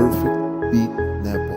Perfect Beat Nepo.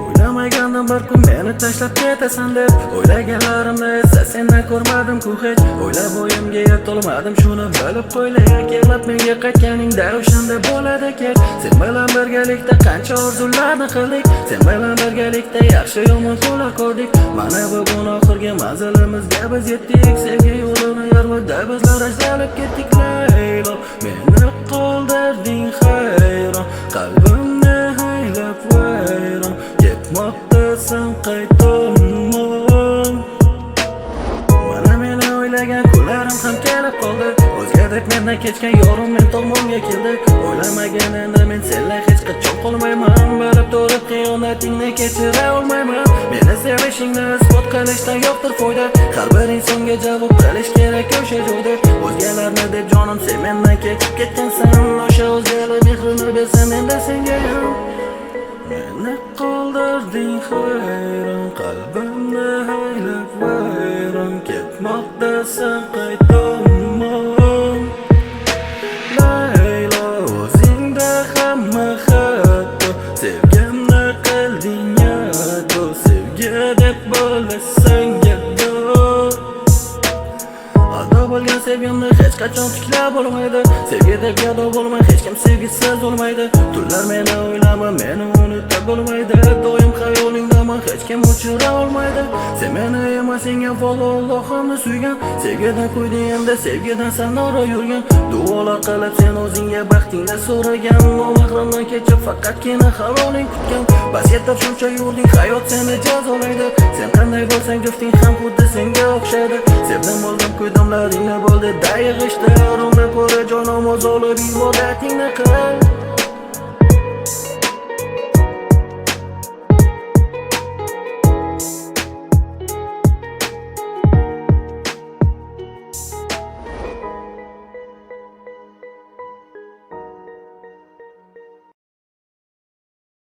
O'ylamagandim bir kun meni tashlab ketasan deb. O'ylaganlarimni esa sendan ko'rmadim-ku hech. O'ylab o'yimga yetolmadim, shuni bilib qo'yla. Kelib menga qaytganingda o'shanda bo'ladi kech. Sen bilan birgalikda qancha orzularni qildik, sen bilan birgalikda yaxshi yomon kunlar ko'rdik. Mana bugun oxirgi manzilimizga biz yetdik. Sevgi yo'lini yormada bizlar ajralib ketdik. Laylo, meni qoldirding hayron, qalbimni haylab vayron. Ketmoqdasan qaytomon. Mana meni o'ylagan kunlarim ham kelib qoldi. O'zgadek mendan kechgan yorim men tomonga keldi. O'ylamagan endi men senlar hech qachon qolmayman. Bilib turib xiyonatingni kechira olmayman. Meni sevishingni isbot qilishdan yo'qdir foyda. Har bir insonga javob qilish kerak o'sha joyda. O'zgalarni deb jonim sen mendan kechib ketgansan. O'sha o'zgalar mehrini bersam endi senga ham. Meni qoldirding hayron, qalbimni haylab vayron. Ketmoqdasan qaytomon. Laylo, o'zingda hamma xato. Sevgimni qilding yato. Sevgi deb bo'lasang yado. Ado bo'lgan sevgimni hech qachon tiklab bo'lmaydi. Sevgi deb yado bo'lmay hech kim sevgisiz bo'lmaydi. Tunlar meni o'ylama, meni unutib bo'lmaydi. Doim xayolingdaman, hech kim o'chira olmaydi. Sen meni emasing avvalo Allohimni suygan. Sevgidan qo'yding endi sevgidan sen nora yurgan. Duolar qilib sen o'zingga baxtingni so'ragan. Nomahramdan kechib faqatgina havoling kutgan. Bas yetib shuncha yurding, hayot seni jazolaydi. Sen qanday bo'lsang jufting ham xuddi senga o'xshaydi. Sevdim oldim ko'ydimlaringni bo'ldi da yig'ishdi. Rumni ko'ra jonomoz olib ibodatingni qil.